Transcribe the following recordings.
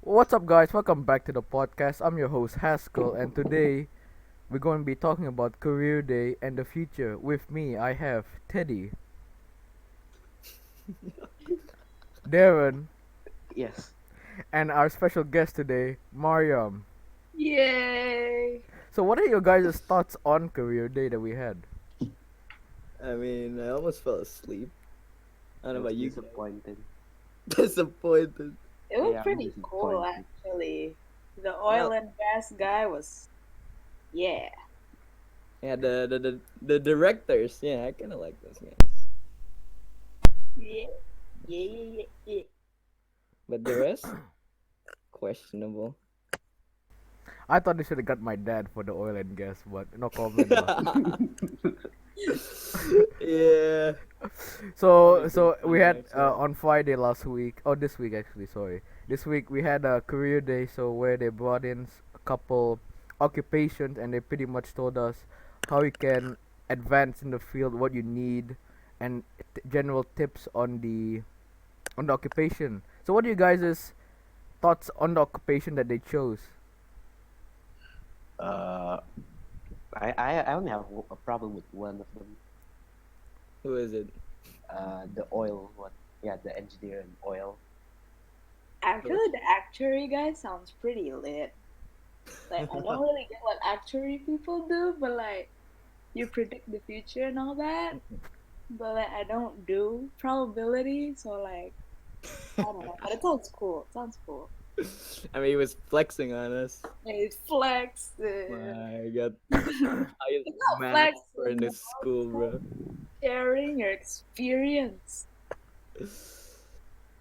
What's up, guys? Welcome back to the podcast. I'm your host, Haskell, and today we're going to be talking about career day and the future. With me, I have Teddy, Darren, Yes. and our special guest today, Maryam. Yay! So, what are your guys' thoughts on career day that we had? I almost fell asleep. I don't I know was about you guys. disappointed. Disappointed. It was Yeah, I'm pretty cool disappointed. actually. The Yeah, oil and gas guy was, yeah. yeah. The directors. Yeah, I kind of like those guys. Yeah. Yeah. But the rest, questionable. I thought they should have got my dad for the oil and gas, but no comment. Lah. Yeah. So, Probably pretty so we funny had actually. on Friday last week, or this week actually. Sorry, this week we had a career day. So where they brought in a couple occupations, and they pretty much told us how you can advance in the field, what you need, and general tips on the occupation. So, what are you guys' thoughts on the occupation that they chose? Uh, I only have a problem with one of them. Who is it? The oil one. Yeah, the engineer and oil. Actually, the actuary guy sounds pretty lit. Like, I don't really get what actuary people do, but like, you predict the future and all that. But like, I don't do probability, so like, I don't know. But it sounds cool. It sounds cool. I mean, he was flexing on us. It's flex. My God, I It's not math for in flexing, this school, bro. sharing your experience.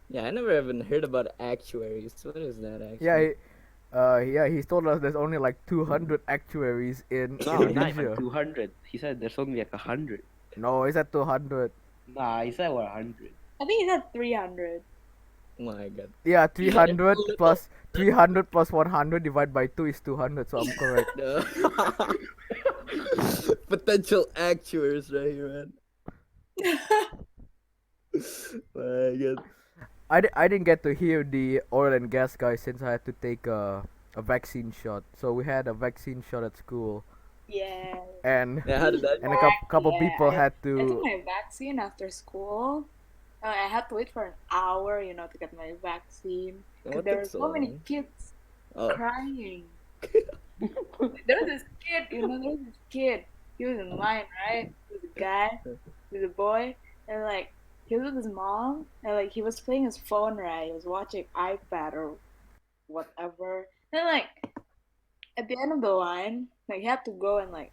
Yeah, I never even heard about actuaries. What is that Yeah, actually? he told us there's only like 200 actuaries in No, not even Indonesia. 200. He said there's only like 100. No, it's at 200. Nah, he said 100. I think it's at 300. My God. Yeah, Yeah, 300 plus 300 plus 100 divided by 2 is 200, so I'm correct. No. Potential actuaries right here, man. My God. I didn't get to hear the oil and gas guy since I had to take a vaccine shot. So we had a vaccine shot at school, Yeah. and Yeah, how did that and a go? couple Yeah, people had I took to. my vaccine after school. I had to wait for an hour, to get my vaccine. Because What there took were so so many long? kids Oh, crying. There was this kid, there was this kid. He was in line, right? He was a guy, he was a boy, and like he was with his mom, and like he was playing his phone, right? He was watching iPad or whatever. And like at the end of the line, like he had to go and like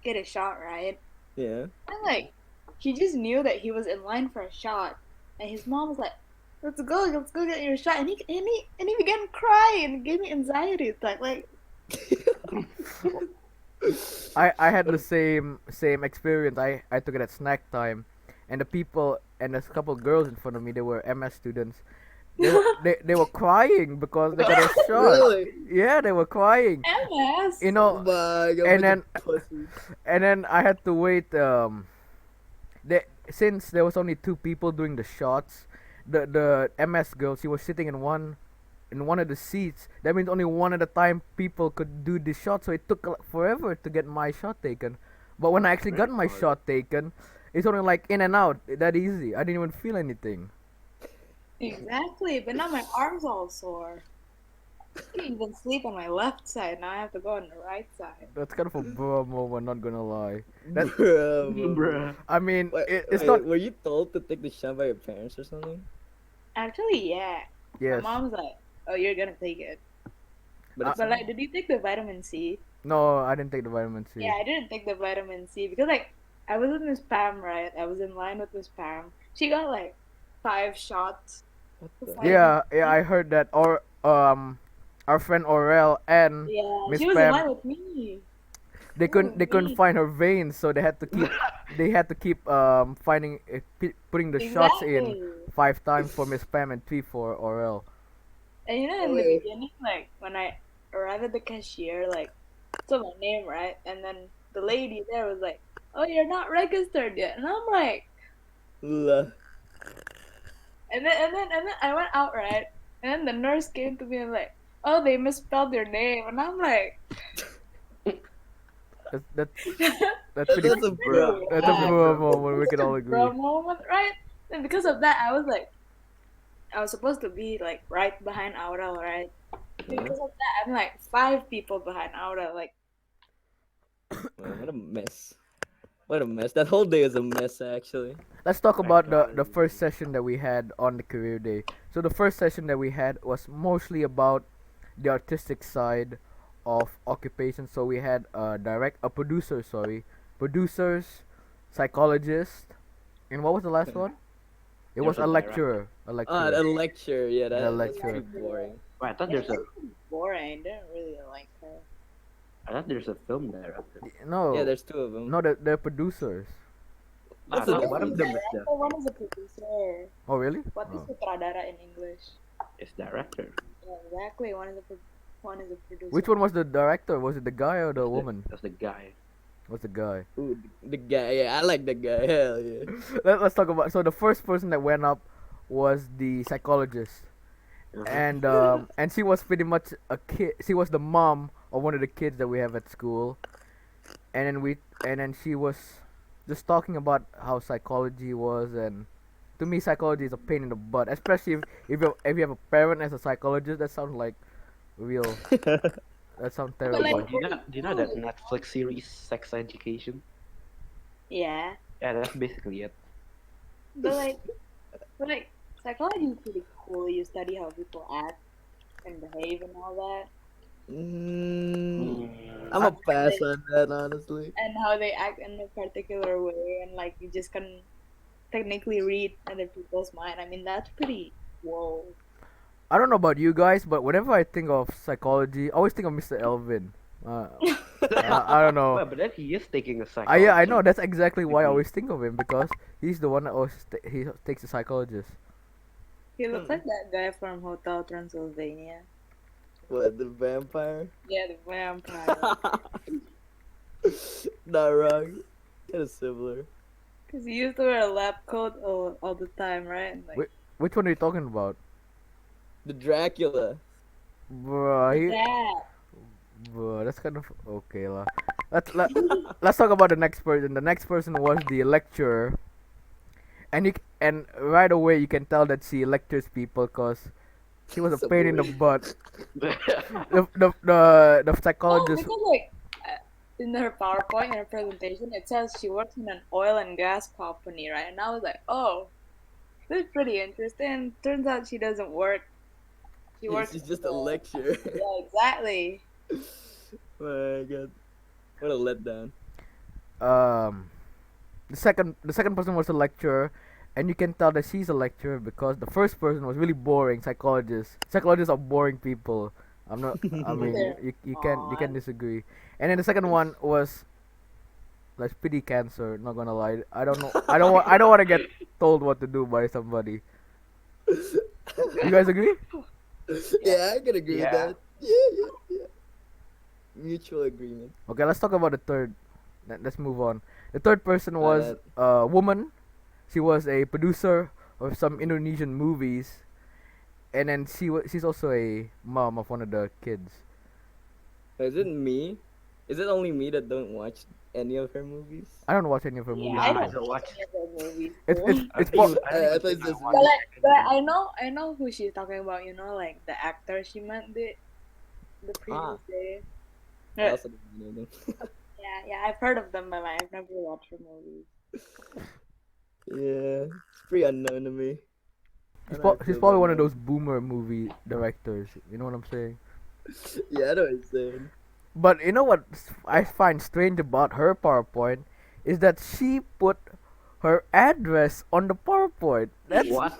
get a shot, right? yeah. And like he just knew that he was in line for a shot, and his mom was like, let's go get your shot." And he began crying. It gave me anxiety attack. Like, I had the same experience. I took it at snack time, and the people and there's a couple girls in front of me. They were MS students. They were crying because they got a shot. Really? Yeah, they were crying. MS. You Oh know, my God, and bunch then of pussies. and then I had to wait. Since there was only two people doing the shots, the MS girl, she was sitting in one of the seats. That means only one at a time people could do the shot. So it took forever to get my shot taken. But when I actually got my shot taken, it's only like in and out. That easy. I didn't even feel anything. Exactly, but now my arm's all sore. I can't even sleep on my left side. Now I have to go on the right side. That's kind of a bro moment. Not gonna lie. That Bruh. I mean, Wait, it's not. were you told to take the shot by your parents or something? Actually, yeah. My Yes. mom's like, "Oh, you're gonna take it." But it's But like, did you take the vitamin C? No, I didn't take the vitamin C. Yeah, I didn't take the vitamin C because like I was with Miss Pam, right? I was in line with Miss Pam. She got like 5 shots what of the? vitamin Yeah, C. I heard that. Or our friend Aurel and Yeah, Miss she was in Pam, line with me. they She was couldn't with they couldn't me. find her veins, so they had to keep finding putting the shots in Exactly. 5 times for Miss Pam and 3 for Aurel. And Oh, in the wait. beginning, like when I arrived at the cashier, like told my name, right? And then the lady there was like, "Oh, you're not registered yet." And I'm like, La. and then I went out, right? And then the nurse came to me and like, oh, they misspelled your name, and I'm like, That's that's pretty. That's a bro. That's a bad. bro moment. We Such can a all bro agree. moment, right? And because of that, I was like, I was supposed to be like right behind Aurel, right? And because of that, I'm like 5 people behind Aurel. Like, Man, what a mess. What a mess. That whole day is a mess, actually. Let's talk My about God. the first session that we had on the career day. So the first session that we had was mostly about the artistic side of occupation. So we had a producer, producers, psychologist, and what was the last one? It was There's a a director. lecturer, a Ah, lecturer, a lecture. Yeah, and a that's lecturer. pretty boring. Wait, I thought yeah, there's a that's boring. Didn't really like her. I thought there's a film director. No, Yeah, there's two of them. no, they're producers. I What's the thought one One of is them a is the director, one is a producer. Oh really? What is Oh. sutradara in English? director. Yeah, exactly. One is a producer. Which one was the director? Was it the guy or the woman? That's the guy. Was the guy? Ooh, the guy. Yeah, I like the guy. Hell yeah. Let's talk about. So the first person that went up was the psychologist, and she was pretty much a kid. She was the mom of one of the kids that we have at school, and then she was just talking about how psychology was, and to me psychology is a pain in the butt, especially if you have a parent as a psychologist. That sounds like real. That sounds But terrible. like, Do you know that Netflix series Sex Education? yeah, Yeah, that's basically it. but like, but like, psychology is pretty cool. You study how people act and behave and all that, Mm, I'm a pass on that, honestly. and how they act in a particular way, and like you just can technically read other people's mind. I mean, that's pretty whoa. I don't know about you guys, but whenever I think of psychology, I always think of Mr. Elvin. I don't know. Well, but then he is taking a Yeah, I know. psychology. That's exactly why I degree. always think of him because he's the one that always he takes a psychologist. He looks like that guy from Hotel Transylvania. What, the vampire? Yeah, the vampire. Not wrong. Kind of similar. Cause he used to wear a lab coat all the time, right? And, like, Which one are you talking about? The Dracula. Bruh, that. that's kind of okay lah. Let's talk about the next person. The next person was the lecturer, and right away you can tell that she lectures people cause she was a So pain in the boring. butt. The Oh, psychologist. because like in her PowerPoint in her presentation, it says she works in an oil and gas company, right? And I was like, oh, this is pretty interesting. Turns out she doesn't work. She works. She's just a for- lecturer. Yeah, exactly. My God. What a letdown. um the second person was a lecturer, and you can tell that she's a lecturer because the first person was really boring. Psychologists are boring people. I'm not. I mean, you can disagree. And then the second one was like pity cancer. Not gonna lie, I don't know. I don't want to get told what to do by somebody. You guys agree? Yeah, I can agree Yeah. with that. Yeah. Mutual agreement. Okay, let's talk about the third. Let's move on. The third person was a woman. She was a producer of some Indonesian movies, and then she's also a mom of one of the kids. Is it me? Is it only me that don't watch any of her movies? I don't watch any of her Yeah, movies. I either. don't watch- watch any of her movies. It's too. it's I think po- you- I I think thought you it's should just watch me. But I know who she's talking about. You know, like the actor she meant the previous day. I also don't know them. Yeah, I've heard of them, but like, I've never watched her movies. Yeah, it's pretty unknown to me. she's probably one of those boomer movie directors. You know what I'm saying? Yeah, I know what you're saying. But you know what I find strange about her PowerPoint is that she put her address on the PowerPoint. What?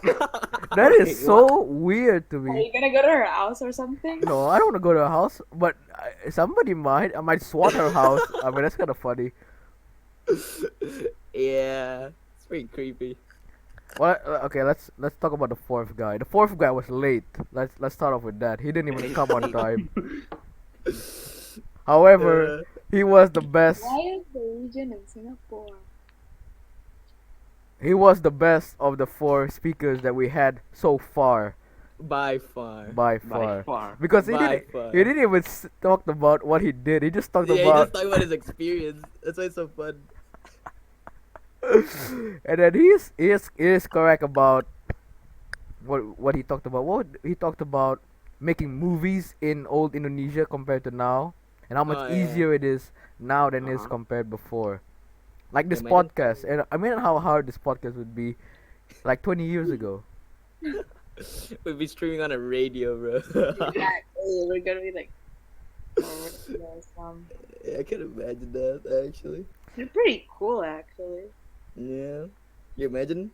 That is Wait, so weird to Are me. you gonna go to her house or something? No, I don't want to go to her house, but somebody might. I might swat her house. I mean, that's kind of funny. Yeah, it's pretty creepy. Well, okay, let's talk about the fourth guy. The fourth guy was late. Let's start off with that. He didn't even come on time. However, he was the best. Why is the region in Singapore? He was the best of the four speakers that we had so far. By far. by By far. far. Because By far. he didn't even talk about what he did. He just talked Yeah, he about just talking about his experience. That's why it's so fun. and then he is correct about what he talked about. He talked about making movies in old Indonesia compared to now, and how much Oh yeah. easier it is now than it is Uh-huh. compared before. Like this Imagine podcast, and I mean how hard this podcast would be, like 20 years ago. we'd be streaming on a radio, bro. Exactly. We're gonna be like, oh, Yeah, I can imagine that actually. they're pretty cool actually. Yeah. You imagine?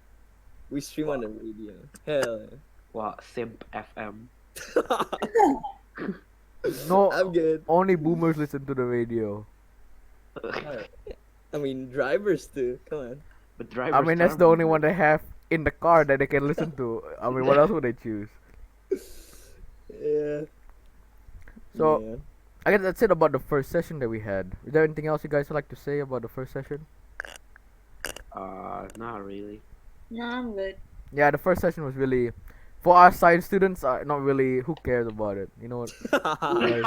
We stream on the radio. Hell Wow, Simp FM. yeah. No, I'm good. only boomers listen to the radio. I mean, drivers too. Come on. But drivers. I mean that's the only one they have in the car that they can listen to. I mean, what else would they choose? Yeah. So yeah. I guess that's it about the first session that we had. Is there anything else you guys would like to say about the first session? Not really. No, I'm good. Yeah, the first session was really, for our science students, not really. Who cares about it? You know what? I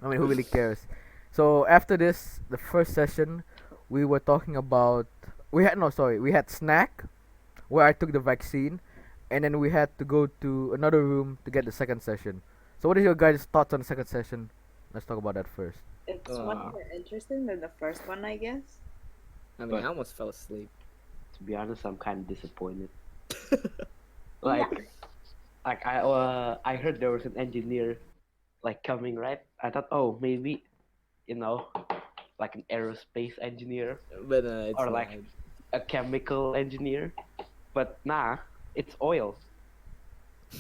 mean, who really cares? So after this, the first session, we were talking about. We had snack, where I took the vaccine, and then we had to go to another room to get the second session. So what is your guys' thoughts on the second session? Let's talk about that first. It's much more interesting than the first one, I guess. I mean, I almost fell asleep. To be honest, I'm kind of disappointed. Yeah. Like, I heard there was an engineer, like coming, right? I thought, oh, maybe, like an aerospace engineer But it's or not. like a chemical engineer, but nah, it's oil.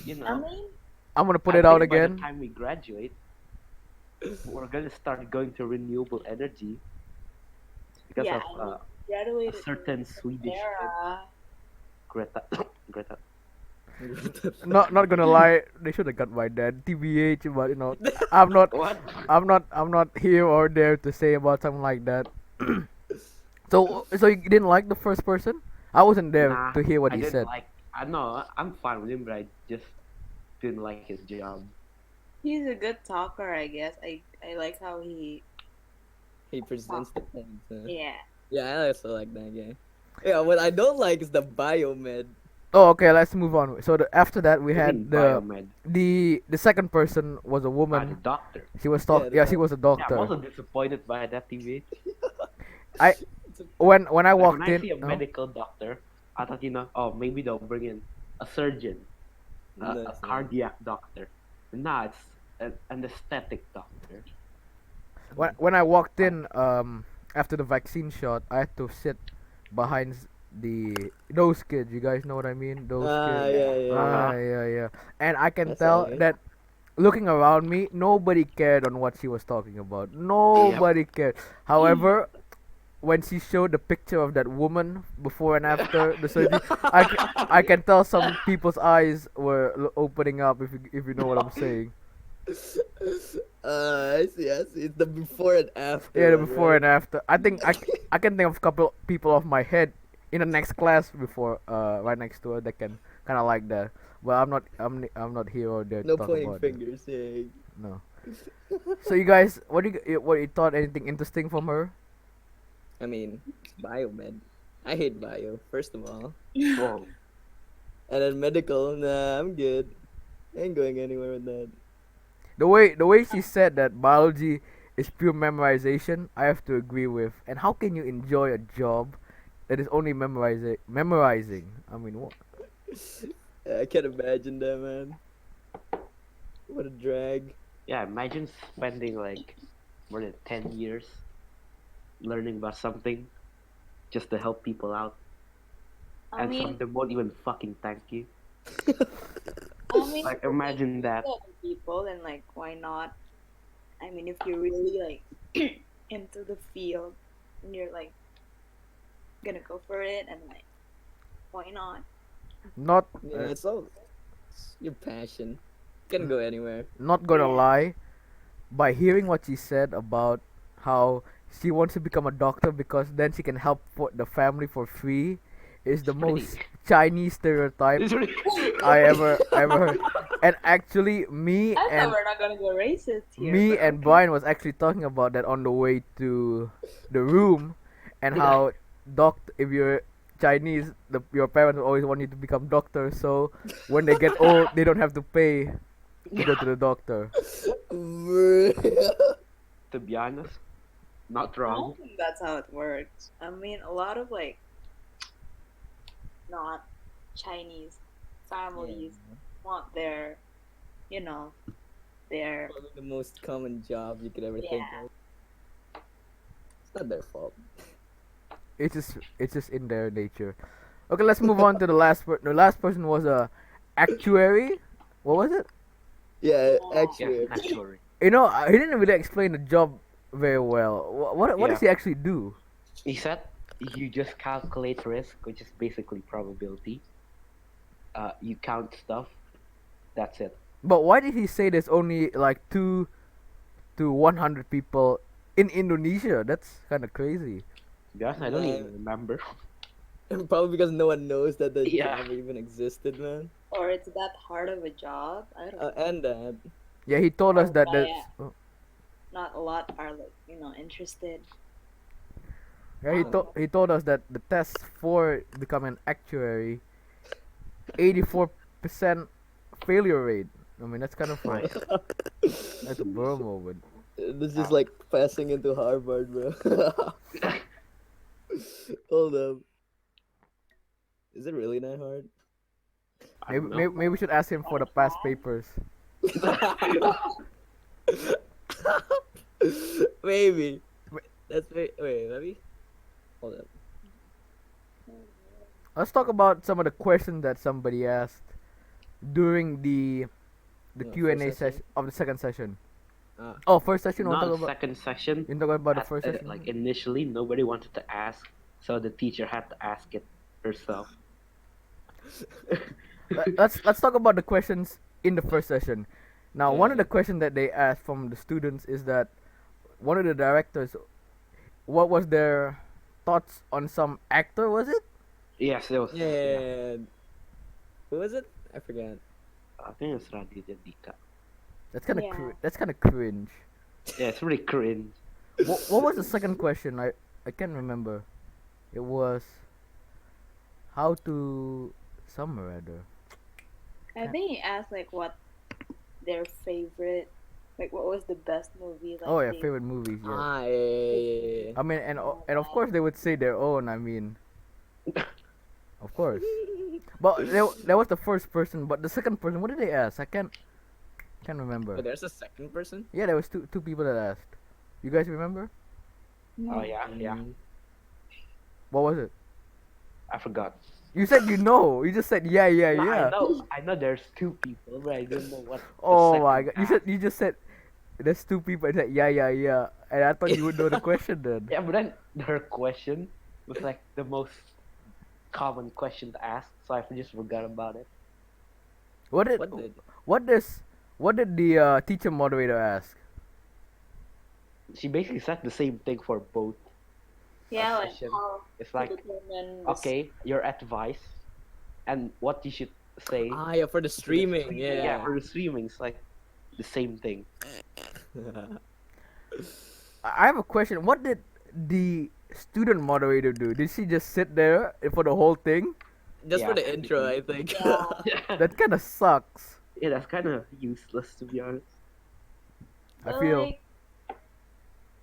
You I know, mean, I'm gonna put I it out think by again. the time we graduate, we're gonna start going to renewable energy because yeah, of a graduated certain Swedish era. Greta. Greta. Not gonna lie, they should have got my dad. TBH, but I'm not What? I'm not here or there to say about something like that. So you didn't like the first person? I wasn't there Nah, to hear what I he didn't said. like. I know I'm fine with him, but I just didn't like his job. He's a good talker, I guess. I like how he. He presents the points. Yeah. Yeah, I also like that guy. Yeah, what I don't like is the biomed. Oh, okay. Let's move on. So after that, we I had mean, the biomed. the second person was a The woman. doctor. She was Yeah, the Yeah, she was a Yeah, I'm doctor. also disappointed by that TV. When I Like, walked when I in, see a medical doctor, I thought, oh, maybe they'll bring in a surgeon, a That's not- cardiac doctor. Nah, it's an anesthetic doctor. when I walked in, after the vaccine shot, I had to sit behind those kids. You guys know what I mean? Those kids. yeah, yeah. Yeah. And I can That's tell alright. that looking around me, nobody cared on what she was talking about. Nobody cared. However, when she showed the picture of that woman before and after the surgery, I can tell some people's eyes were opening up. If you know what I'm saying. I see. It's the before and after. Yeah, the one, before right? and after. I think I can think of a couple people off my head in the next class before right next to her that can kind of like that. But I'm not here or there to No talk pointing about it. fingers. Yeah. No. So you guys, what you thought anything interesting from her? I mean, biomed. I hate bio, first of all. Whoa. And then medical, nah, I'm good. I ain't going anywhere with that. The way she said that biology is pure memorization, I have to agree with. And how can you enjoy a job that is only memorizing? I mean, what? I can't imagine that, man. What a drag. Yeah, imagine spending like more than 10 years learning about something just to help people out. I And some mean, of them won't even fucking thank you. Like, if imagine that. you love people, then like, why not? I mean, if you're really like into the field, and you're like gonna go for it, and like, why not? Not Yeah, it's your passion. Can go anywhere. not gonna Yeah. lie, by hearing what she said about how she wants to become a doctor because then she can help for the family for free is the Pretty. most Chinese stereotype It's really, I ever heard. And actually, I thought we're not gonna go racist here. me but and okay. Brian was actually talking about that on the way to the room, and how if you're Chinese, your parents always want you to become doctor, so when they get old, they don't have to pay to go to the doctor. To be honest, not I wrong. don't think that's how it works. I mean, a lot of like not Chinese families want their, you know, their Probably the most common job you could ever think Yeah. of. It's not their fault. It's just in their nature. Okay, let's move on to the last person. The last person was a actuary. What was it? Yeah, Yeah. actually. Yes, actually. You know, he didn't really explain the job very well. What does Yeah. he actually do? He said you just calculate risk, which is basically probability. You count stuff. That's it. But why did he say there's only like 2 to 100 people in Indonesia? That's kind of crazy. To be honest, I don't Man. even remember. Probably because no one knows that the Yeah. job even existed, man. or it's that hard of a job. I don't know. And that. Yeah, he told us Oh, that but there's. yeah. Not a lot are like interested. Yeah, he told us that the test for becoming an actuary, 84% failure rate. I mean, that's kind of Right. that's a Burma, but This is like passing into Harvard, bro. Hold up. Is it really that hard? I don't know. maybe we should ask him for the past papers. Maybe. Wait, let me. Hold up. Let's talk about some of the questions that somebody asked during the Yeah, Q and A first session? session of the second session. Ah. Oh, first session. Not We'll the talk about. second session. You talk about the At- first session. Like initially, nobody wanted to ask, so the teacher had to ask it herself. Let's talk about the questions in the first session. Now, one of Yeah. the questions that they asked from the students is that one of the directors, what was their thoughts on some actor? Was it? Yes, it was. Yeah. Who was it? I forgot. I think it's Raditya Dika. That's kind of Yeah. that's kind of cringe. Yeah, it's really cringe. What was the second question? I can't remember. It was how to some or other. I think he asked like what their favorite, like what was the best movie. Like Oh yeah, they- favorite movies. Yeah. Ah, yeah. I mean, and of course they would say their own. I mean, of course. But that was the first person. But the second person, what did they ask? I can't remember. But there's a second person? Yeah, there was two people that asked. You guys remember? Oh yeah, yeah. Mm. What was it? I forgot. You said you know. You just said yeah, yeah, No, yeah. I know. There's two people, but I don't know what. the Oh my second god! You just said there's two people. And said yeah, yeah, yeah, and I thought you would know the question then. Yeah, but then her question was like the most common question to ask, so I just forgot about it. What did what did the teacher moderator ask? She basically said the same thing for both. Yeah, like Session. how It's to like, determine the okay, your advice and what you should say. Ah, yeah, for the to the streaming. Yeah, Yeah. for the streaming, it's like the same thing. I have a question. What did the student moderator do? Did she just sit there for the whole thing? Just for Yeah, the intro, I think. Yeah. That kind of sucks. Yeah, that's kind of useless to be honest. I But, feel. like,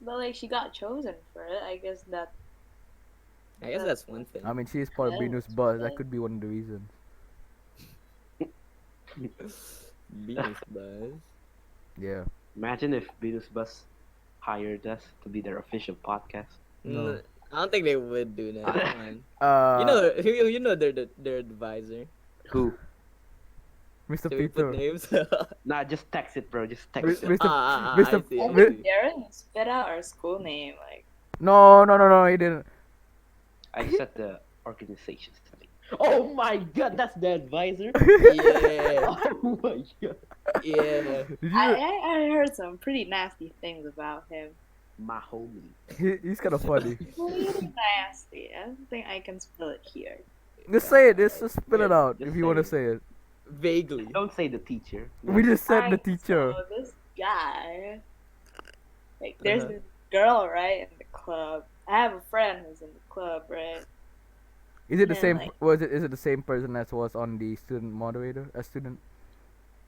but like she got chosen for it. I guess that I guess that's one thing. I mean, she is part of Yeah, Venus that's Buzz. That okay. could be one of the reasons. Venus Buzz. Yeah. Imagine if Venus Bus hired us to be their official podcast. No. I don't think they would do that. Come on. You know their advisor. Who? Mr. Do we Peter. put names? Nah, just text it, bro. Just text it. Mr. I Mr. see, I I Mi- think Darren spit out our school name. Like No, he didn't. I said the organization's name. Oh my god, that's the advisor. Yeah. Oh my god. Yeah. Did you? I heard some pretty nasty things about him. My homie. He's kind of funny. Really nasty. I don't think I can spill it here. Just say it. Just spill it out Just if you want to say say it. Vaguely. Don't say the teacher. We just said the Alright, teacher. So this guy, like, there's Uh-huh. this girl, right, in the club. I have a friend who's in the club, right? Is it the And same? like, Is it the same person as was on the student moderator? A student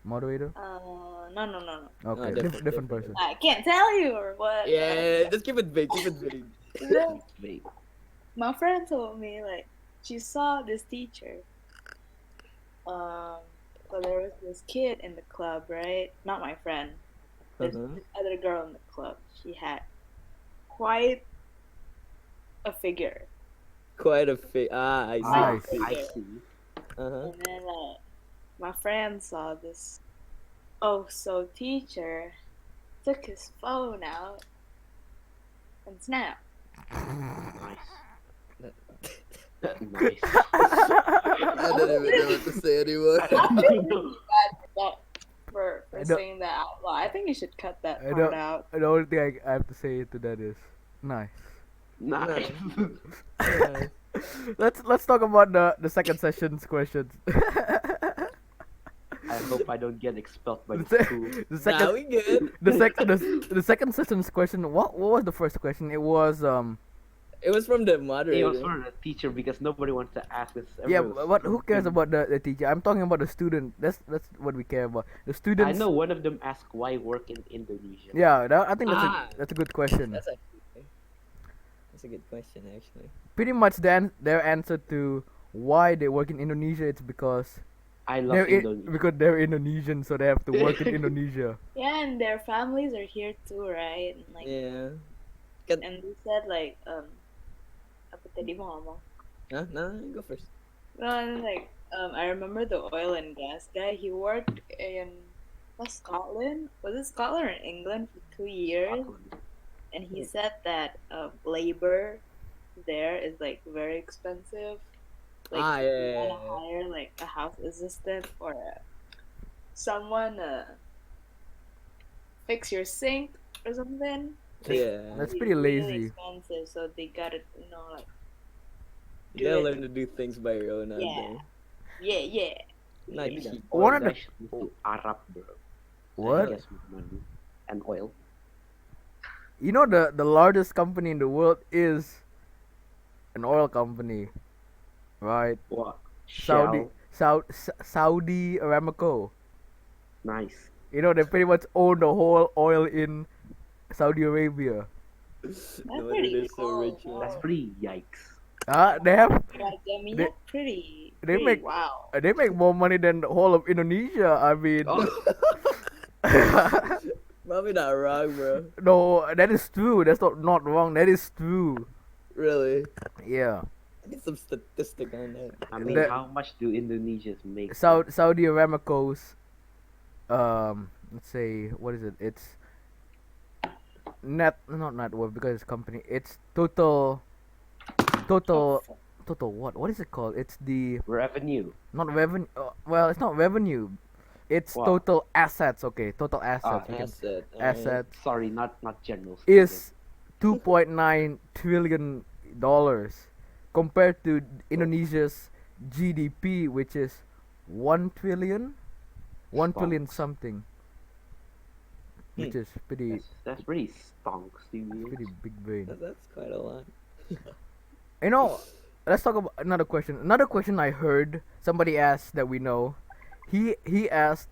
moderator? no. Okay, different person. I can't tell you or what. Yeah, just keep it vague. Keep it vague. Then Wait. my friend told me like she saw this teacher. So there was this kid in the club, right? Not my friend. There's Uh-huh. this other girl in the club. She had quite a figure. Quite a fit. I see. Nice. I see. Uh-huh. And then my friend saw this teacher took his phone out and snapped. Nice. That- Nice. I don't even know what to say anymore. For I don't- saying that out loud. I think you should cut that I part don't- out. The only thing I have to say to that is nice. Nice. Yeah. Let's talk about the second session's questions. I hope I don't get expelled by the, the se- school. the Now second we good. the second session's question. What was the first question? It was It was from the It was moderator. for the teacher because nobody wants to ask us. yeah, everyone was but who cares thinking- about the teacher? I'm talking about the student. That's what we care about. The students. I know one of them asked why work in Indonesia. Yeah, I think Ah. that's a good question. That's a good question actually. Pretty much their answer to why they work in Indonesia, it's because I love Indonesia. because they're Indonesian, so they have to work in Indonesia. Yeah, and their families are here too, right? And like, Yeah. and they said like, apa tadi mau ngomong? Huh? No, go first. No, and like, I remember the oil and gas guy. He worked in Scotland. Was it Scotland or England for 2 years? And he said that labor there is like very expensive. Like Yeah, you yeah, wanna hire like a house assistant or someone fix your sink or something. Yeah. That's It's pretty really lazy. expensive, so they gotta like You do gotta it. learn to do things by your own out Yeah. there. yeah. Not Maybe cheap. the One oil of the- guys should move to Arab, bro. What? I guess with money and oil. You know the largest company in the world is an oil company, right? What? Saudi Shell. Saudi Aramco. Nice. You know they pretty much own the whole oil in Saudi Arabia. No wonder pretty they're so cool. rich. man. That's pretty yikes. They have Like I mean, They- that's pretty. they pretty make- wow. they make more money than the whole of Indonesia. I mean, Oh. Probably not wrong, bro. no, that is true. That's not wrong. That is true. Really. Yeah, I need some statistic on that. I mean, The- how much do Indonesians make? Saudi Aramco's let's say what is it? It's not net worth because it's company. It's total what? What is it called? It's the Revenue. not revenue. Well, it's not revenue. It's Wow. total assets. Okay, total assets. we can- Asset. assets Sorry, not general. is $2.9 trillion compared to Indonesia's GDP, which is 1 trillion, 1 trillion Stonks. something, which is pretty That's pretty stonks, dude. pretty big brain. That's quite a lot. You know, let's talk about another question. Another question I heard somebody asked that we know. He asked,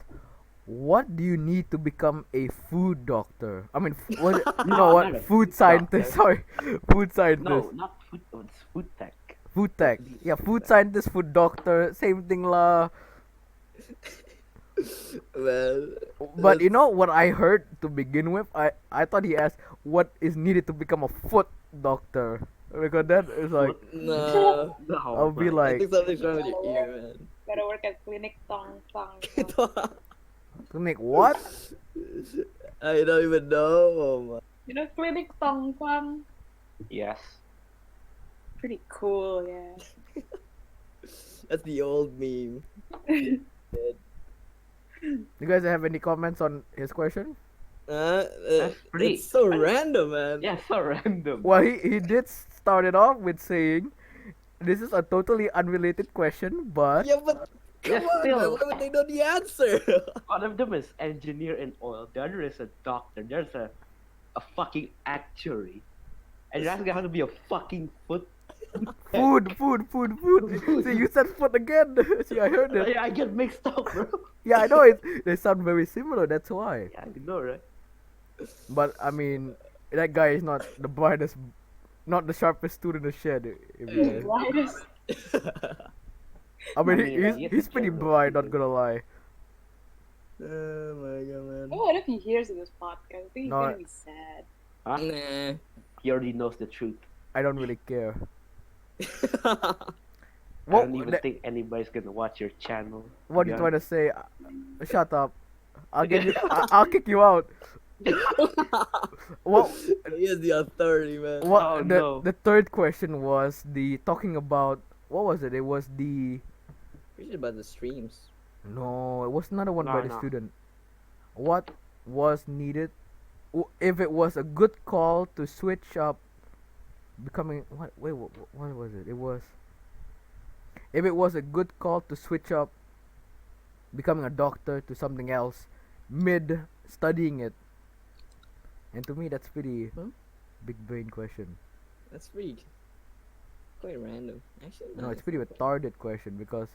"What do you need to become a food doctor?" I mean, what you know No, what? not a Food food scientist. Sorry, food scientist. No, not food. Oh, it's food tech. Food tech. Yeah, food scientist, food doctor, same thing lah. Well. But you know what I heard to begin with? I thought he asked what is needed to become a foot doctor. Because that is like No. No, I'll be man. I like think something's wrong with your ear, man. Gotta work at clinic tong tong. clinic what? I don't even know. You know, clinic tong tong. Yes. Pretty cool, yeah. That's the old meme. You guys have any comments on his question? That's pretty- It's so random, man. Yeah, so random. Well, he did start it off with saying, "This is a totally unrelated question, but Yeah, but Yeah, Come on, man. still. Why would they know the answer? One of them is engineer in oil. The other is a doctor. There's a fucking actuary. And you're asking how to be a fucking food tech. Food. See, you said food again. See, I heard it. Yeah, I get mixed up, bro. Yeah, I know it. They sound very similar. That's why. Yeah, you know, right? But I mean, that guy is not the brightest, not the sharpest tool in the shed. If you Yeah. guys- Brightest. I mean, I mean, he's pretty bright. Not gonna lie. Oh my god, man. Oh, what if he hears this podcast? I think he's No. gonna be sad. Huh? Nah. He already knows the truth. I don't really care. I What? don't even think anybody's gonna watch your channel. What you Yeah. trying to say? Shut up. I'll get you. I'll kick you out. What? He is the authority, man. What? Oh, the no. the third question was the talking about. What was it? It was the. We should about the streams. No, it was another one No, by the no. student. What was needed? If it was a good call to switch up, becoming what? Wait, what was it? It was. If it was a good call to switch up, becoming a doctor to something else, mid studying it. And to me, that's pretty Huh? big brain question. That's pretty quite random. Actually, No, it's nice. pretty retarded question because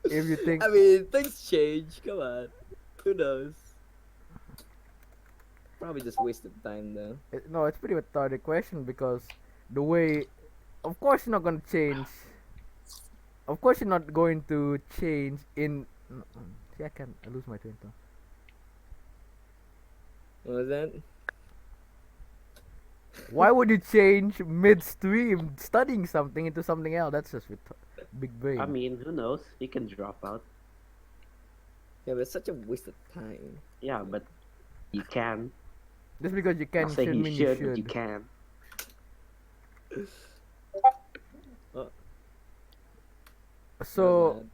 if you think I mean, things change. Come on. Who knows? Probably just wasted time though. no, it's pretty retarded question because the way, of course, you're not gonna change. Of course, you're not going to change in. See, I lose my train of thought. What was that? Why would you change midstream studying something into something else? That's just big brain. I mean, who knows? He can drop out. Yeah, but it's such a waste of time. Yeah, but you can. Just because you can Not saying shouldn't you mean should, you but you should. can. So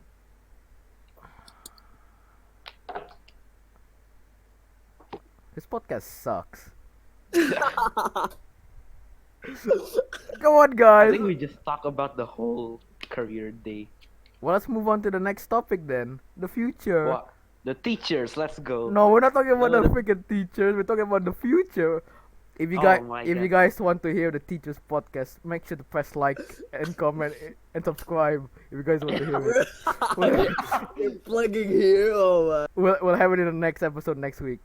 this podcast sucks. Come on, I guys. think we just talk about the whole career day. Well, let's move on to the next topic then. The future. What? The teachers, let's go. No, we're not talking about No, the the- freaking teachers. We're talking about the future. If you Oh guys, my if you God. guys want to hear the teachers podcast, make sure to press like and comment and subscribe. If you guys want to hear it, You're plugging here. Oh we'll have it in the next episode next week.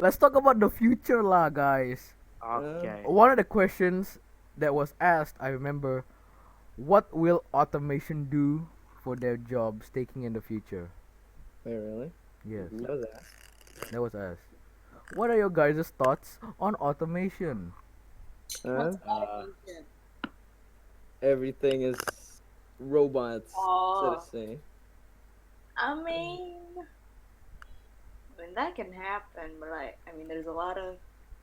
Let's talk about the future, lah, guys. Okay. One of the questions that was asked, I remember, what will automation do for their jobs taking in the future? Wait, really? Yes, That was that. that was asked. What are your guys' thoughts on automation? What's Uh, automation? Everything is robots, so Oh, to say. I mean, that can happen, but like, I mean, there's a lot of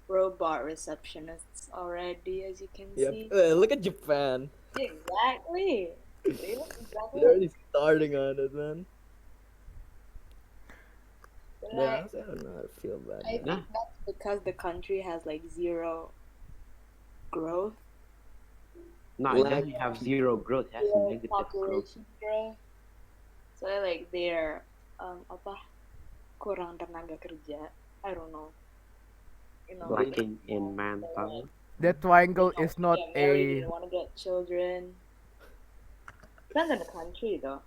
robot receptionists already, as you can Yep. see. Look at Japan. Exactly. They look exactly They're like already starting on it, man. but, Yeah, like, honestly, I don't know how to feel about I it. think that's because the country has like zero growth, no, it Like- doesn't have zero growth. It has zero negative growth. population growth. So like they're apa kurang tenaga kerja. I don't know. You know, Lacking in manpower. That triangle they is don't not wanna get married, they a. don't want to get children. Depends on the country though.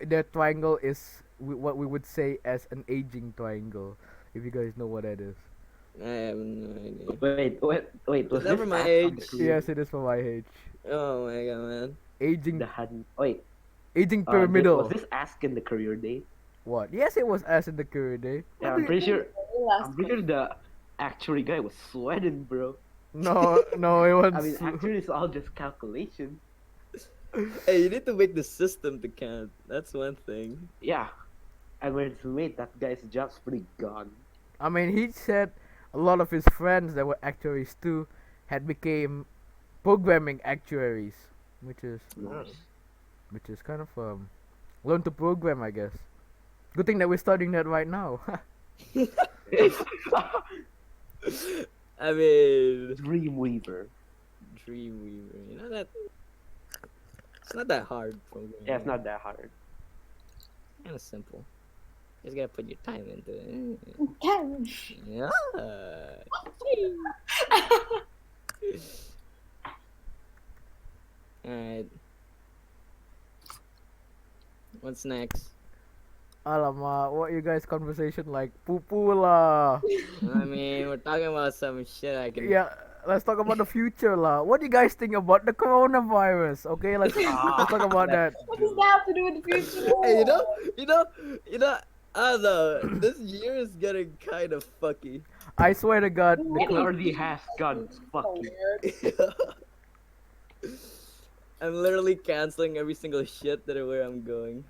That triangle is what we would say as an aging triangle. If you guys know what that is. I have no idea. Wait. Was Is that this for my asked on the age? career- Yes, it is for my age. Oh my god, man. Aging, The Han. Wait. aging Was pyramidal. this asked in the career day? What? Yes, it was asked in the career day. Yeah, What I'm do pretty sure. The last I'm pretty sure the actuary guy was sweating, bro. No, no, it was. I mean, actually, it's all just calculation. Hey, you need to make the system to count. That's one thing. Yeah. And when it's made, that guy's job's pretty gone. I mean, he said a lot of his friends that were actuaries too had became programming actuaries, which is kind of learn to program, I guess. Good thing that we're studying that right now. I mean, Dreamweaver. Dreamweaver. You know that It's not that hard. Yeah, it's not that hard. Kind of simple. Just gotta put your time into it. Karen. Yeah. Alright. What's next? Alamak, what you guys conversation like? Poo lah. I mean, we're talking about some shit I can. Yeah, let's talk about the future lah. What do you guys think about the coronavirus? Okay, let's talk about that. What does that have to do with the future? Hey, I don't know. This year is getting kind of fucky. I swear to God, the It already has gone fucking. I'm literally canceling every single shit where I'm going.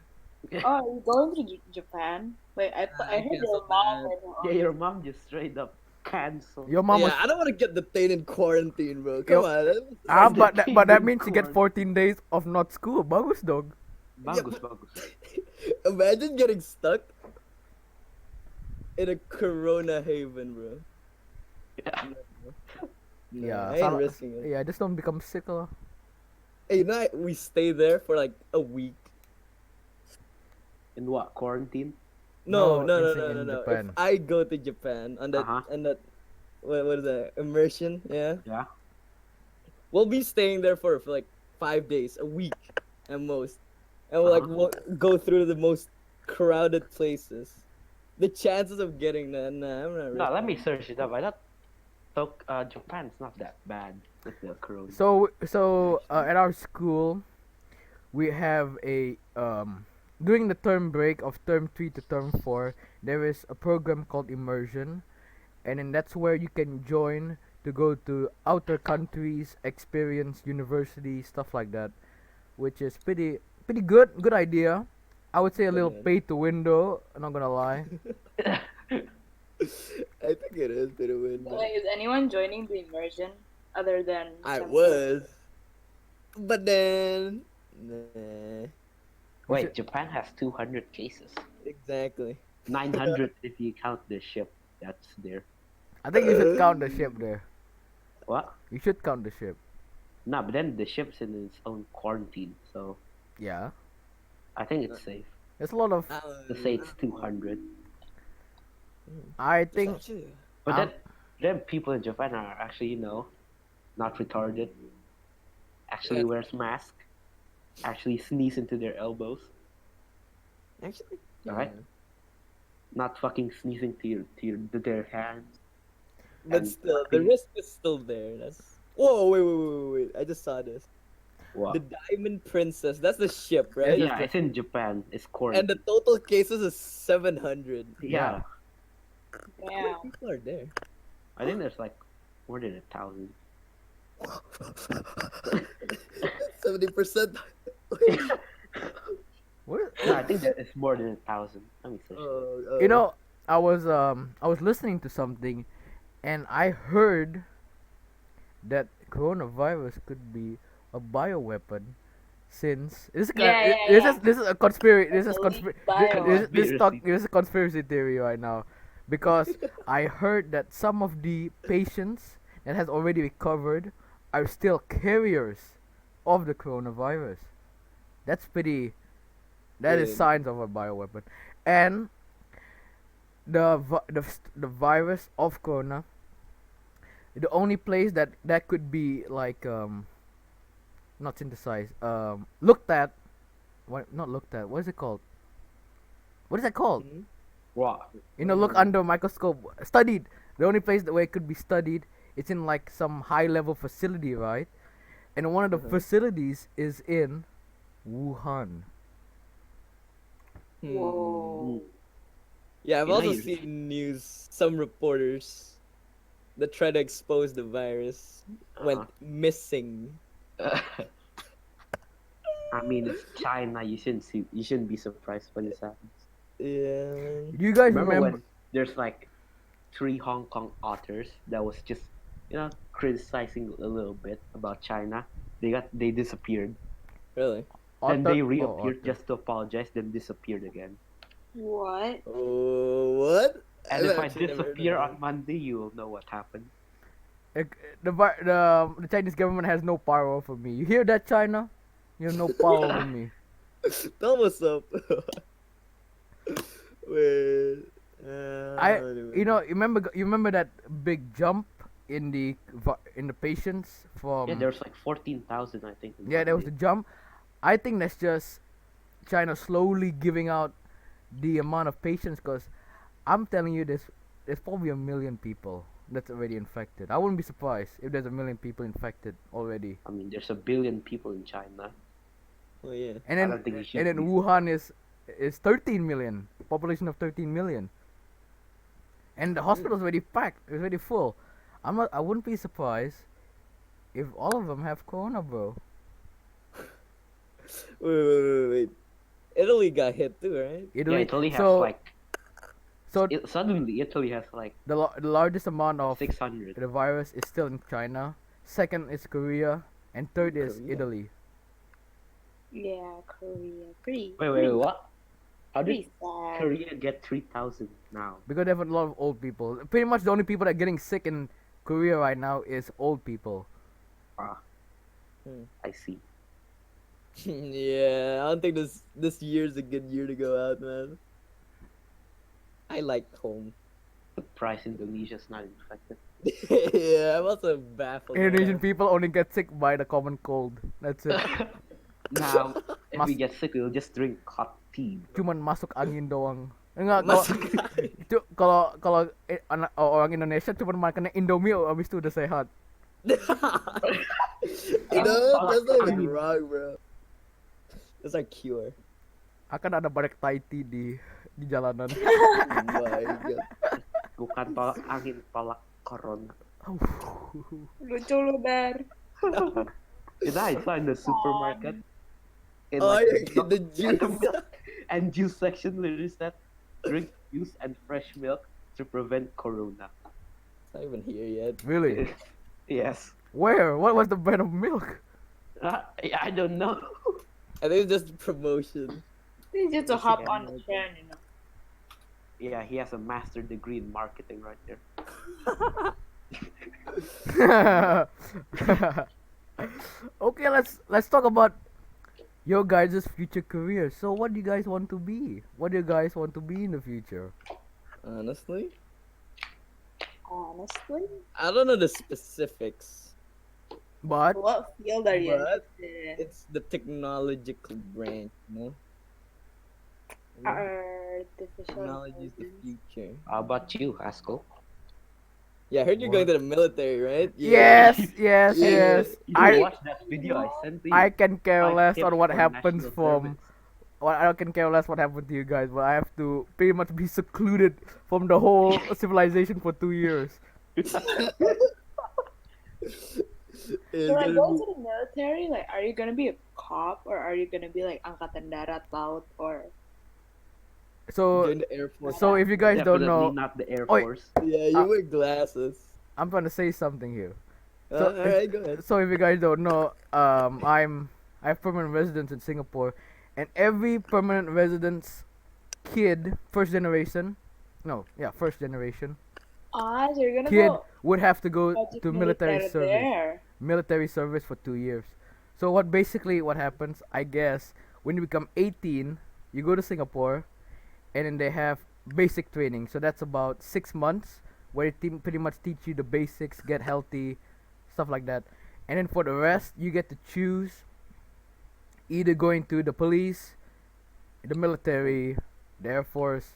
Oh, are you going to Japan? Wait, I heard your mom went Yeah, your mom just straight up canceled. your mom was I don't want to get detained in quarantine, bro. Come on. but that means you get 14 days of not school. Bagus dog. Bagus, bagus. Imagine getting stuck in a corona haven, bro. Yeah. No, Yeah, I ain't risking it. yeah, just don't become sick lah. Hey, we stay there for like a week. In what, quarantine? No, No. in Japan. If I go to Japan on that what is that, immersion? Yeah. Yeah. We'll be staying there for like 5 days, a week at most, and we'll go through the most crowded places. The chances of getting that, nah, I'm not. No, let me search it up. I thought Japan's not that bad with the corona. So at our school, we have a during the term break of term 3 to term 4, there is a program called immersion, and then that's where you can join to go to outer countries, experience university, stuff like that, which is pretty good idea. I would say a little Yeah. pay to window, I'm not gonna lie. I think it is bit of win. Like, is anyone joining the immersion other than? I some- was, but then, nah. Wait, Japan has 200 cases. Exactly. 900 if you count the ship that's there. I think you should count the ship there. What? You should count the ship. No, but then the ship's in its own quarantine, so Yeah. I think it's safe There's a lot of to say it's 200. I think But Um, then people in Japan are actually, not retarded. Actually Yeah. wears mask. Actually sneeze into their elbows. Actually, Alright. Not fucking sneezing to their hands. But And still, the fucking- risk is still there. That's. Whoa! Wait! I just saw this. What? The Diamond Princess. That's the ship, right? Yeah, it's in Japan. It's And quarantine. the total cases is 700. Yeah. Yeah. People are there. I think there's like more than 1,000. 70%. what? No, I think that it's more than 1,000. Let me search. You know, I was listening to something, and I heard that coronavirus could be a bioweapon, since this Yeah, yeah. this is a conspiracy. This is Elite bioweapon. this is a conspiracy theory right now, because I heard that some of the patients that has already recovered are still carriers of the coronavirus. That's pretty. That is Good. signs of a bioweapon, and the virus of corona, the only place that could be like not synthesized, looked at, not looked at, what is it called, what is that called, Mhm. What? look under a microscope, studied, the only place where it could be studied, it's in like some high level facility, right? And one of the facilities is in Wuhan. Whoa. Yeah, I've You know also you- seen news. Some reporters that try to expose the virus went missing. I mean, it's China. You shouldn't be surprised when this happens. Yeah. Do you guys Remember remember? when there's like 3 Hong Kong authors that was just criticizing a little bit about China? They disappeared. Really? Then they Otter- reappeared otter. just to apologize, then disappeared again. What? Oh, what? And I've if I actually never heard of disappear that. on Monday, you will know what happened. The Chinese government has no power over me. You hear that, China? You have no power over me. Tell what's up. Wait. I, Anyway. you remember that big jump in the patients Yeah, from. there's like 14,000, I think. In Yeah, one there was day. the jump. I think that's just China slowly giving out the amount of patients, because I'm telling you, there's probably a million people that's already infected. I wouldn't be surprised if there's a million people infected already. I mean, there's a billion people in China. Oh yeah. And I then don't think you should and then be. Wuhan is 13 million, population of 13 million, and the hospital's already packed. It's already full. I wouldn't be surprised if all of them have corona, bro. Wait. Italy got hit too, right? Yeah, Italy. Italy has So like so suddenly Italy has like the largest amount of 600. the virus is still in China. Second is Korea, and third is Korea. Italy. Yeah, Korea. Pretty. Wait, what? How did Pretty sad. Korea get 3,000 now? Because they have a lot of old people. Pretty much the only people that are getting sick in Korea right now is old people. Ah, Hmm. I see. Yeah, I don't think this year's a good year to go out, man. I like home. Surprised Indonesia's not infected. Yeah, I'm also baffled. by Indonesian that. people only get sick by the common cold. That's it. Now, if we Mas- get sick, we'll just drink hot tea. Bro. Cuman masuk angin doang. Enggak, kalau Masuk angin. kalau kalau orang Indonesia cuma makan Indomie habis itu udah sehat. You know, that's not even Angin. wrong, bro. That's our cure. Akan ada barek Thai tea di jalanan. Oh my god. Bukan tolak angin, tolak corona. Lucu lu, Dar. I saw in the supermarket. In Oh like yeah, the juice. and juice section literally said, drink juice and fresh milk to prevent corona. It's not even here yet. Really? Yes. Where? What was the brand of milk? I don't know. I think it's just promotion. It's just to Yes, hop yeah. on the trend, you know. Yeah, he has a master degree in marketing right there. Okay, let's talk about your guys' future careers. So, what do you guys want to be? What do you guys want to be in the future? Honestly, Honestly, I don't know the specifics. But what field are you But interested in? it's the technological branch, you know? Artificial Technology is the intelligence. future. How about you, Haskell? Yeah, I heard you're going to the military, right? yes, yes, Yeah. yes. You I watched that video I sent to you? I can care 5 less tips on what for happens national from service. what I can care less what happened to you guys, but I have to pretty much be secluded from the whole civilization for 2 years. It's So like gonna going be- to the military, like are you gonna be a cop or are you gonna be like angkatan darat laut or So join the Air Force. so if you guys don't Definitely know, not the Air Oi. Force. Yeah, you wear glasses. I'm trying to say something here. So Alright, go ahead. So if you guys don't know, I have permanent residence in Singapore, and every permanent residence kid, first generation, first generation so you're gonna kid go would have to go project to military militaire service. there. Military service for 2 years. So what happens, I guess, when you become 18, you go to Singapore, and then they have basic training. So that's about 6 months where they pretty much teach you the basics, get healthy, stuff like that. And then for the rest, you get to choose either going to the police, the military, the Air Force,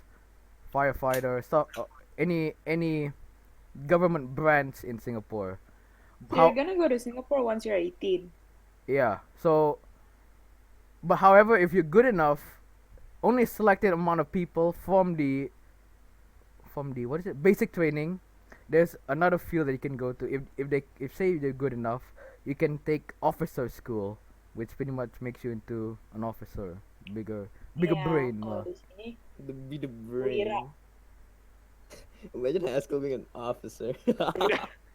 firefighter, stuff, any government branch in Singapore. So How- you're gonna go to Singapore once you're 18. Yeah. So, but however, if you're good enough, only a selected amount of people from the what is it, basic training. There's another field that you can go to if say you're good enough, you can take officer school, which pretty much makes you into an officer, bigger Yeah, brain. kalau di sini. Be the brain. Wira. Imagine Haskell being an officer.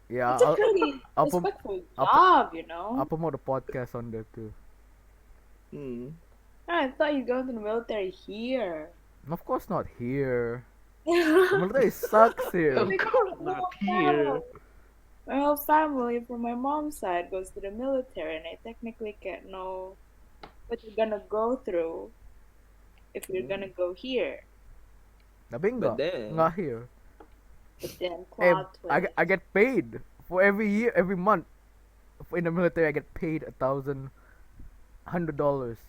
Yeah, It's a pretty I'll put- respectful I'll job, you know. I'll promote a podcast on there too. I thought you'd go into the military here. And of course, not here. The military sucks here. Of course not here. My whole family from my mom's side goes to the military, and I technically get no what you're gonna go through if you're gonna go here. Tapi But enggak, then, enggak here. But then Eh, plot I, twist. I get paid for every year, every month. In the military, I get paid $1,100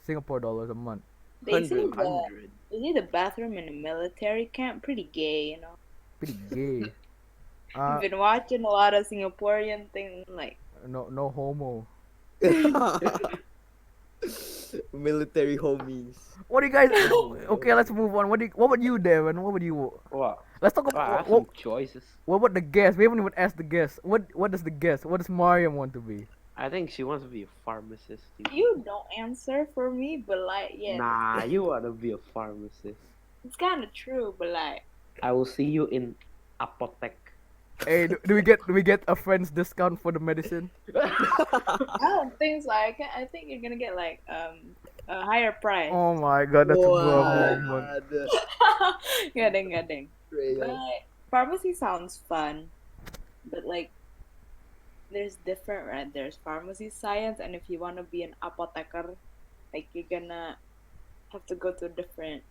Singapore dollars a month. They say 100. the bathroom in a military camp pretty gay, you know. Pretty gay. I've been watching a lot of Singaporean things like No homo. Military homies. What do you guys? Okay, let's move on. What about you, Darren? What would you? Wow. Let's talk I about have some choices. what about the guest? We haven't even asked the guest. What does the guest? What does Maryam want to be? I think she wants to be a pharmacist. you don't answer for me, but like yeah, Nah, you want to be a pharmacist. it's kind of true, but like I will see you in apotek. Hey, do we get a friend's discount for the medicine? I don't think so. I think you're gonna get like a higher price. Oh my god, that's a bro moment. God. Gading. Real. But pharmacy sounds fun, but like there's different, right? There's pharmacy science, and if you want to be an apotheker, like you're gonna have to go to a different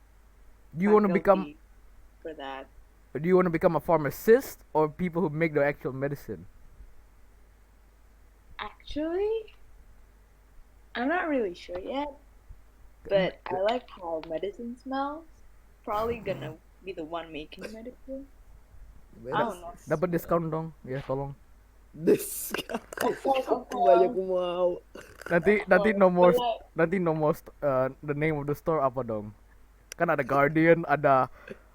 Do you want to become? faculty for that. Do you want to become a pharmacist or people who make the actual medicine? Actually, I'm not really sure yet, but I like how medicine smells. Probably gonna be the one making medicine. I don't know. Dapat discount dong, ya tolong. This guy. Of course, of Banyak course. mau. Nanti no more But like, the name of the store apa dong? Kan ada Guardian, ada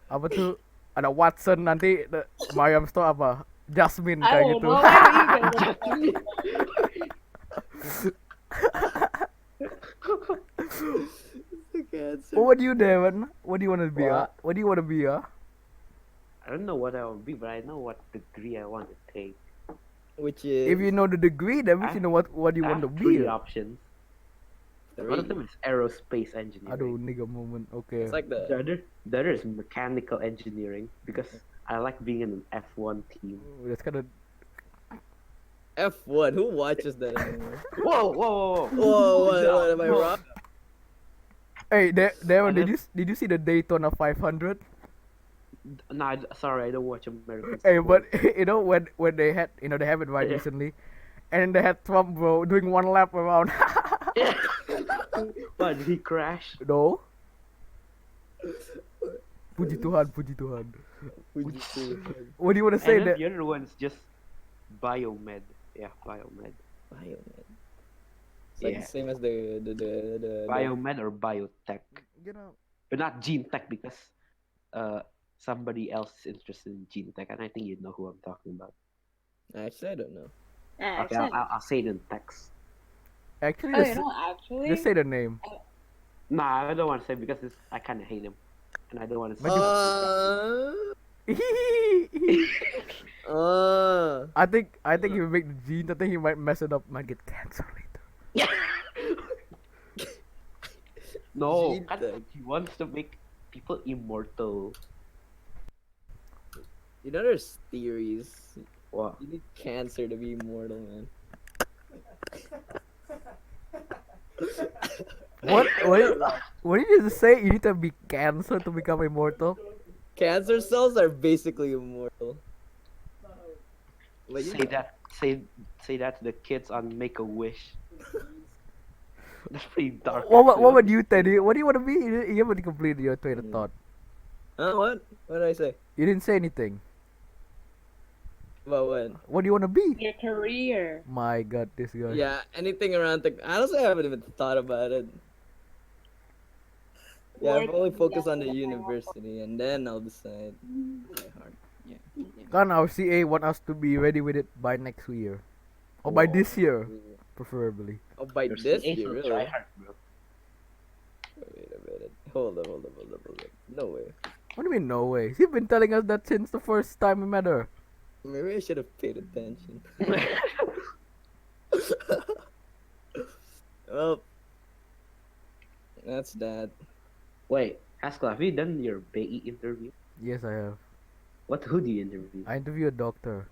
apa tuh? Ada Watson, nanti Maryam store apa? Jasmine I kayak don't gitu. know. Why do you guys The cancer. What do you, Devon? What do you want to be? What? What do you want to be? I don't know what I will be, but I know what degree I want to take. Which is If you know the degree, that means I- you know what you I want to have three be. options. One of three. them is aerospace engineering. Aduh, nigga moment. Okay. It's like The the other is mechanical engineering because I like being in an F1 team. That's kind of. F1. Who watches that anymore? Whoa, whoa, whoa, Whoa, what am I Whoa. wrong? Hey, Devon, And did you see the Daytona 500? No, sorry, I don't watch American. Hey, but sport. you know when they had they have it right Yeah. recently, and they had Trump bro doing one lap around. What, did he crash? No. Puji Tuhan, puji Tuhan. Would you say What do you want to say? And then That the other one's just biomed. Yeah, biomed. biomed? It's like Yeah. the same as the Biomed or biotech. you know. But not gene tech because somebody else is interested in gene tech, and I think you know who I'm talking about. Actually, I don't know. Okay, actually, I'll say it in text. Actually, oh, just, you know, actually, just say the name. Nah, I don't want to say because I kind of hate him, and I don't want to say. I think if you make the genes, I think he might mess it up. Might get cancer later. No, Gene kan tech. he wants to make people immortal. You know, there's theories. What? You need cancer to be immortal, man. What did you just say? You need to be cancer to become immortal. Cancer cells are basically immortal. But you Say that. Say that to the kids on Make a Wish. That's pretty dark. What actually. would you, Teddy? What do you want to be? You haven't completed your train of thought. Huh? What? What did I say? You didn't say anything. About what? What do you want to be? your career. My God, this guy. Yeah, anything around tech. Honestly, I haven't even thought about it. Yeah, I've Work only in focused on the that. university, and then I'll decide. My heart. Yeah. Kan our CA want us to be ready with it by next year, or by this year, preferably. Oh, by Your this CA year, so really? tryhard, bro. Wait a minute. Hold up. No way. What do you mean, no way? You've been telling us that since the first time we met her. Maybe I should have paid attention. Well, that's that. Wait, Haskell, have you done your BE interview? Yes, I have. Who do you interview? I interviewed a doctor.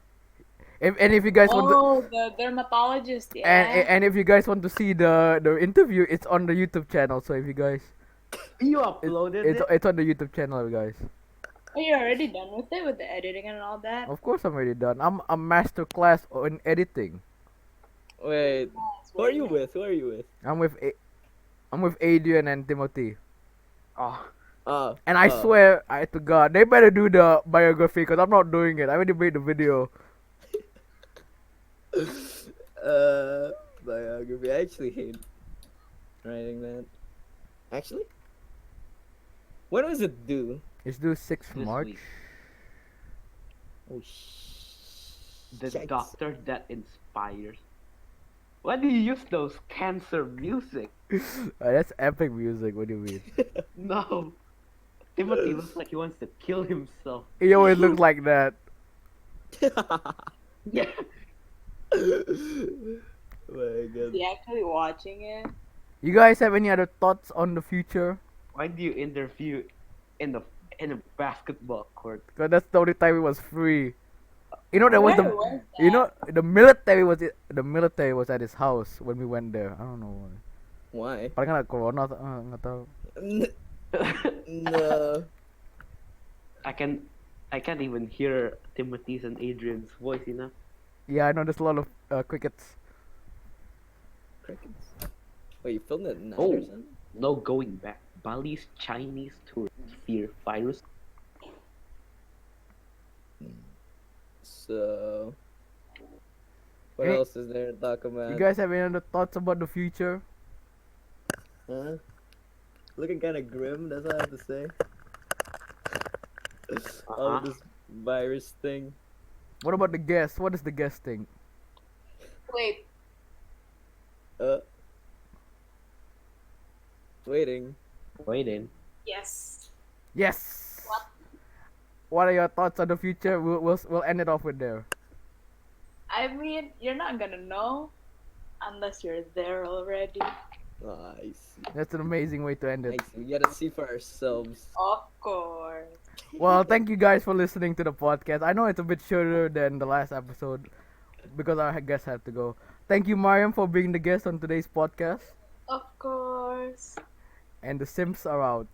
If you guys want to, Oh, the dermatologist, yeah. and if you guys want to see the interview, it's on the YouTube channel. So if you guys, You it's uploaded it's it? it's on the YouTube channel, guys. Are you already done with it, with the editing and all that? Of course, I'm already done. I'm a master class on editing. Wait, Nice, who are very you nice. with? Who are you with? I'm with Adrian and Timothy. Oh, And I Oh. swear, to God, they better do the biography because I'm not doing it. I already made the video. Biography. I actually hate writing that. Actually, when was it due? It's due 6th this March. week. Oh, The shit. doctor that inspires. Why do you use those cancer music? That's epic music. What do you mean? No. Timothy looks like he wants to kill himself. He always looks like that. Yeah. My Is God. he actually watching it? You guys have any other thoughts on the future? Why do you interview in a basketball court? Because that's the only time it was free. You know that was Where the. was that? You know the military was at his house when we went there. I don't know why. Why? Paling kan corona nggak tahu. No. I can't even hear Timothy's and Adrian's voice, you know? Yeah, I know there's a lot of crickets. Crickets. Wait, you filmed it at night Oh. or something? No going back. Bali's Chinese tourists fear virus. So, what Hey, else is there to talk about? You guys have any other thoughts about the future? Huh? Looking kind of grim. That's all I have to say. All of this virus thing. What about the guest? What does the guest think? Wait, Waiting. Waiting. yes. Yes. What? What are your thoughts on the future? We'll end it off with there. I mean, you're not gonna know unless you're there already. Oh, I see. That's an amazing way to end I it. see. We gotta see for ourselves. Of course. Well, thank you guys for listening to the podcast. I know it's a bit shorter than the last episode because our guest had to go. Thank you, Maryam, for being the guest on today's podcast. Of course. And the Simps are out.